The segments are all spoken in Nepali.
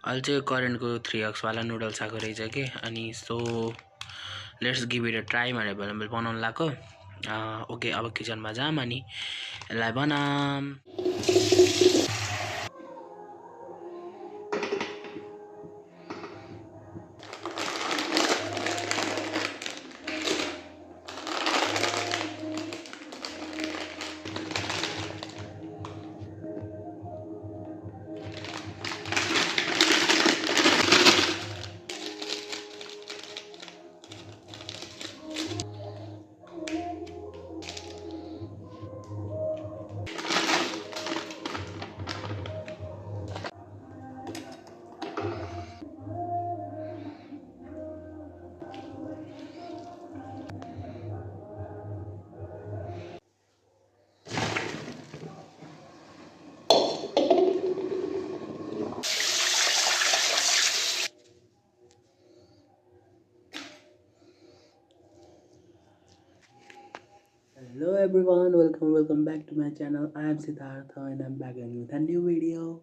अहिले चाहिँ करेन्टको 3x वाला नुडल्स आएको रहेछ कि अनि so let's give it a try भनेर मैले बनाउनु लाग्यो। ओके अब किचनमा जाम अनि यसलाई बनाम। Hello everyone, welcome back to my channel. I am Siddhartha and I'm back again with a new video.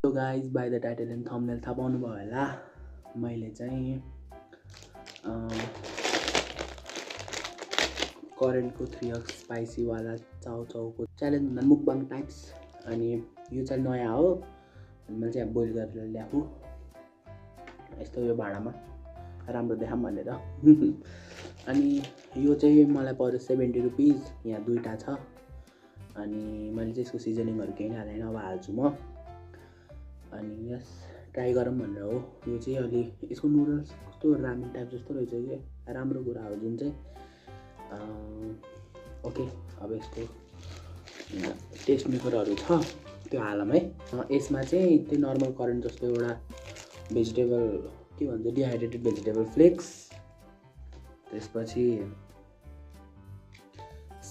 So guys, by the title and thumbnail थाहा पाउनु भयो होला मैले चाहिँ करेन्टको 3x स्पाइसी वाला चाउचाउको च्यालेन्ज भन्दा मुकबाङ टाइप्स अनि यो चाहिँ नयाँ हो अनि मैले चाहिँ बोइल गरेर ल्याएको यस्तो यो भाँडामा राम्रो देखाम भनेर अनि यो चाहिँ मलाई पर्यो 70 रुपीस। यहाँ दुईटा छ अनि मैले चाहिँ यसको सिजनिङहरू केही हालेन, अब हाल्छु म अनि यस ट्राई गरौँ भनेर हो। यो चाहिँ अलि यसको नुडल्स कस्तो रामेन टाइप जस्तो रहेछ कि राम्रो कुरा हो जुन चाहिँ ओके। अब यसको टेस्ट मेकरहरू छ त्यो हालौँ है। यसमा चाहिँ त्यही नर्मल करेन्ट जस्तो एउटा भेजिटेबल के भन्छ डिहाइड्रेटेड भेजिटेबल फ्लेक्स, त्यसपछि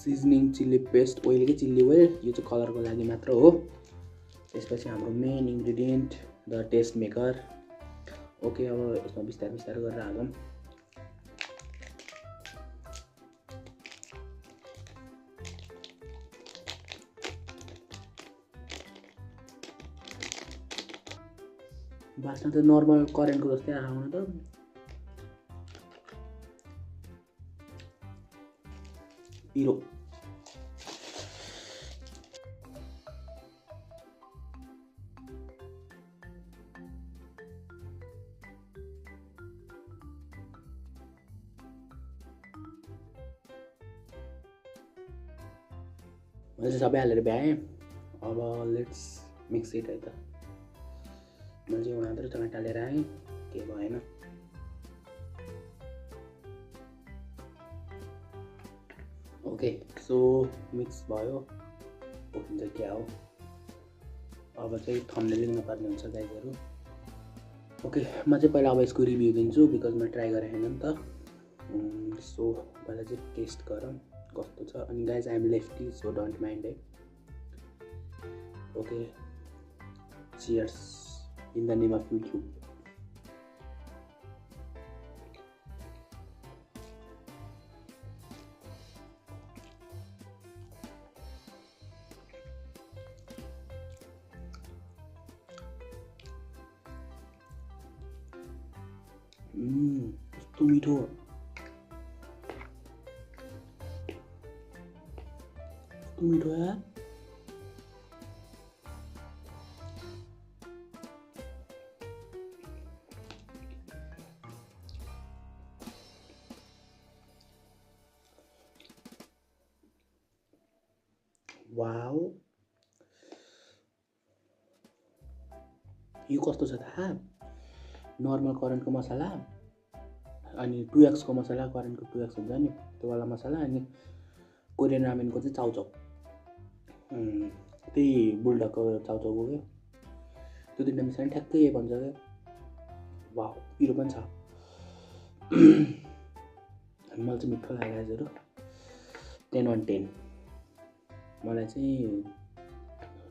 सिजनिङ चिल्ली पेस्ट, ओइलकै चिल्ली ओइल, यो चाहिँ कलरको लागि मात्र हो। त्यसपछि हाम्रो main ingredient the taste maker. Okay अब यसमा बिस्तारै बिस्तारै गरेर हालौँ। बास्ना त नर्मल करेन्टको जस्तै आउनु त पिरो। मैले चाहिँ सबै हालेर भ्याएँ। अब लेट्स मिक्स इट है त। मैले चाहिँ मात्र टमाटर हालेर आएँ, केही भएन। ओके सो मिक्स भयो। ओके क्या हो अब चाहिँ थम्बनेल लेख्न पर्ने हुन्छ गाइजहरू। ओके म चाहिँ पहिला अब यसको रिभ्यू दिन्छु बिकज म ट्राई गरेँ हैन नि त। सो पहिला चाहिँ टेस्ट गरौँ कस्तो छ। अनि guys I am lefty so don't mind है। Okay cheers in the name of YouTube. कस्तो मिठो, कस्तो मिठो यार। वाओ यो कस्तो छ थाहा? नर्मल करेन्टको मसला अनि 2x को मसला, करेन्टको 2x हुन्छ नि त्यो वाला मसला, अनि कोरियन रामेनको चाहिँ चाउचाउ, त्यही बुल्डकको चाउचाउको के त्यो दुईटा मिसाएर ठ्याक्कै भन्छ क्या। वाउ पिरो पनि छ। मलाई चाहिँ मिठो लाग्यो गाइजहरू। 10/10। मलाई चाहिँ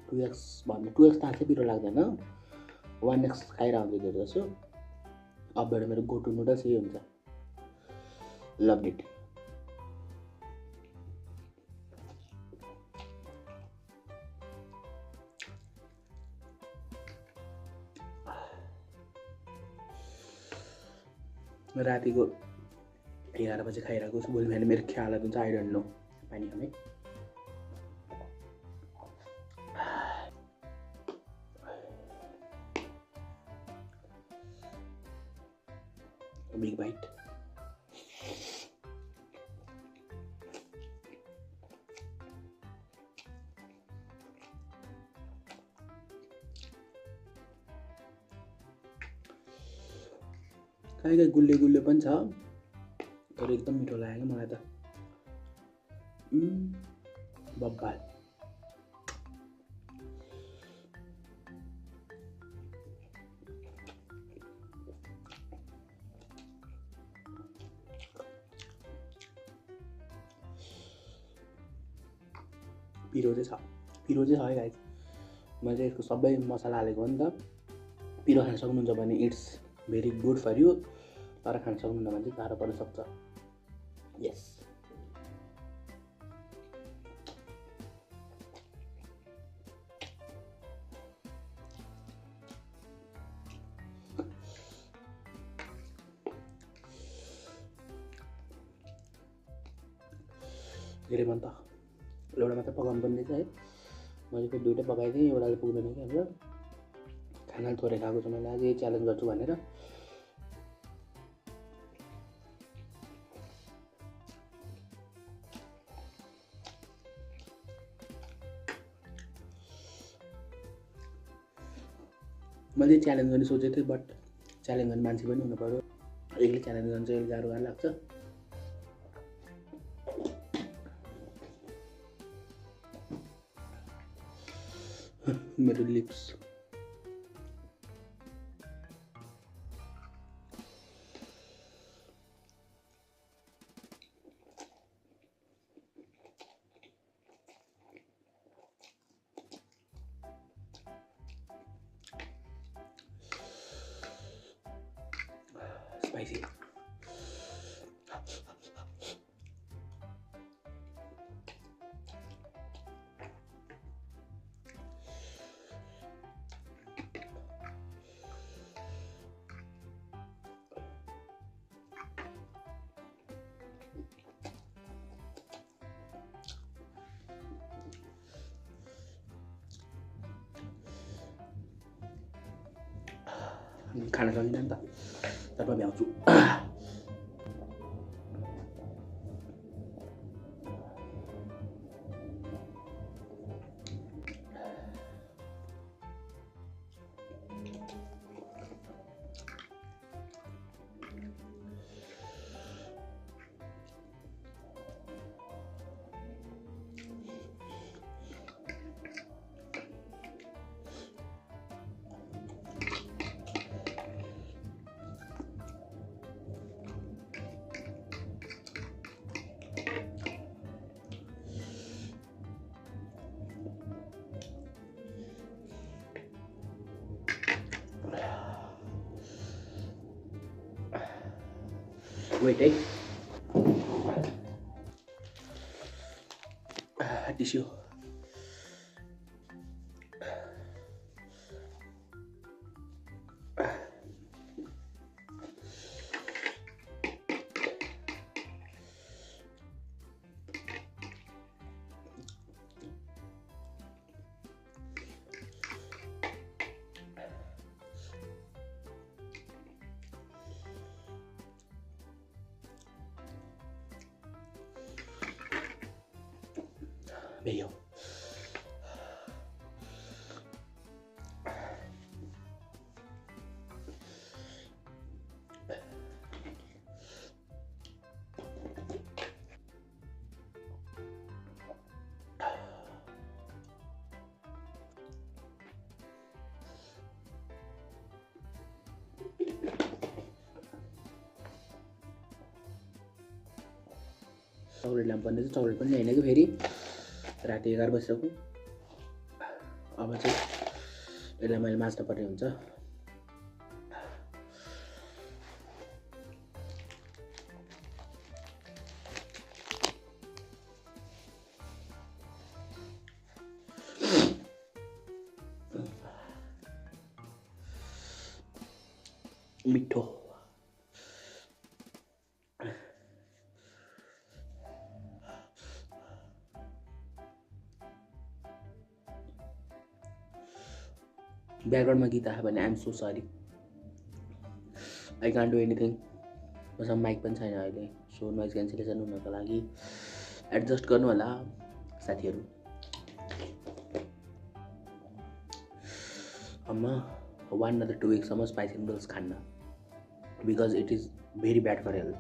2x भन्दा 2x त अझै पिरो लाग्दैन, 1x खाइरहन्छु धेरै जसो। अबबाट मेरो गो टु नुडल्स यही हुन्छ। Love it. रातिको 11 बजे खाइरहेको छु, भोलि बिहान मेरो के हालत हुन्छ आई डोन्ट नो। पानी खाने बिग बाइट। कहीँ गुल्ले गुल्ले पनि छ तर एकदम मिठो लाग्यो मलाई त। बब्बाल। पिरो चाहिँ छ है गाइस। मैले चाहिँ यसको सबै मसला हालेको हो नि त। पिरो खान सक्नुहुन्छ भने it's very good for you, तर खान सक्नुहुन्न भने चाहिँ गाह्रो पर्न सक्छ। यस धेरै मन त एउटा मात्र पकाउनु पर्ने है। मैले फेरि दुइटै पकाइदिएँ, एउटाले पुग्दैन कि हाम्रो खाना थोरै खाएको छु मैले आज, यही च्यालेन्ज गर्छु भनेर। मैले च्यालेन्ज गर्ने सोचेको थिएँ, बट च्यालेन्ज गर्ने मान्छे पनि हुनु पर्यो। एक्लै च्यालेन्ज गर्न चाहिँ गाह्रो लाग्छ। मेरो लिप्स स्पाइसी। खाना सकिँदैन नि त, तर म भ्याउँछु। Wait, tissue. Bello. चक्लेट ल्याउनु पर्ने चाहिँ चक्लेट पनि ल्याइन कि फेरि राति 11 बजिसक्यो। अब चाहिँ यसलाई मैले माझ्नुपर्ने हुन्छ। मिठो ब्याकग्राउन्डमा गीत आयो भने I'm so sorry I can't do anything मसँग माइक पनि छैन अहिले सो नोइज क्यान्सलेसन हुनको लागि एडजस्ट गर्नु होला साथीहरू अम्मा 1 or 2 weeks स्पाइसी नुडल्स खान्न because it is very bad for health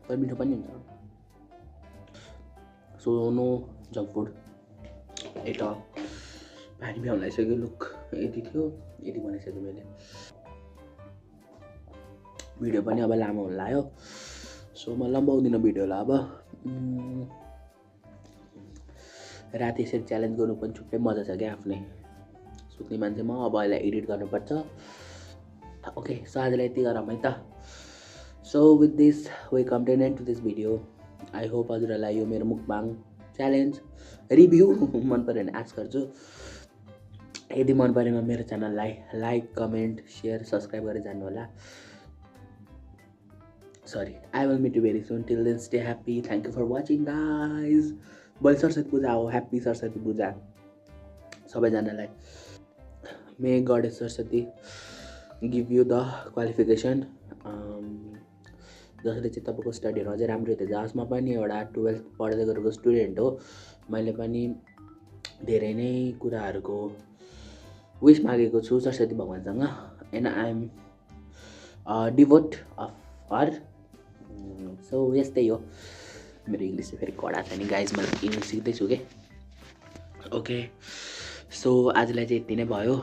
तर मिठो पनि हुन्छ सो नो जङ्क फुड यता पानी भ्याउन लागिसक्यो लुक यति थियो यति बनाइसक्यो मैले भिडियो पनि अब लामो हुन लाग्यो सो म लम्बाउँदिनँ भिडियोलाई अब राति यसरी च्यालेन्ज गर्नु पनि छुट्टै मजा छ क्या आफ्नै सुत्ने मान्छे म अब यसलाई एडिट गर्नुपर्छ ओके सो आजलाई यति गरौँ है त so with this we come to an end to this video I hope हजुरहरूलाई यो मेरो मुकबाङ च्यालेन्ज रिभ्यू मन पऱ्यो भने आश गर्छु यदि मन परेमा मेरो च्यानललाई लाइक कमेन्ट सेयर सब्सक्राइब गरेर जानु होला sorry I will meet you very soon till then stay happy thank you for watching guys भोलि सरस्वती पूजा हो ह्याप्पी सरस्वती पूजा सबैजनालाई may goddess Saraswati give you the qualification जसले चाहिँ तपाईँको स्टडीहरू अझै राम्रो हुँदै जाओस् म पनि एउटा 12th पढ्दै गरेको स्टुडेन्ट हो मैले पनि धेरै नै कुराहरूको विश मागेको छु सरस्वती भगवान्सँग and I am devote of her so यस्तै हो मेरो इङ्ग्लिस चाहिँ फेरि कडा छ नि गाइज मैले इङ्ग्लिस सिक्दैछु के ओके सो आजलाई चाहिँ यति नै भयो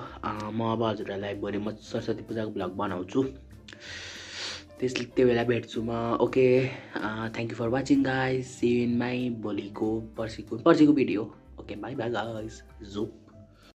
म अब हजुरहरूलाई भोलि म सरस्वती पूजाको भ्लग बनाउँछु त्यो बेला भेट्छु म okay thank you for watching guys see you in my भोलिको पर्सिको video okay bye bye guys जु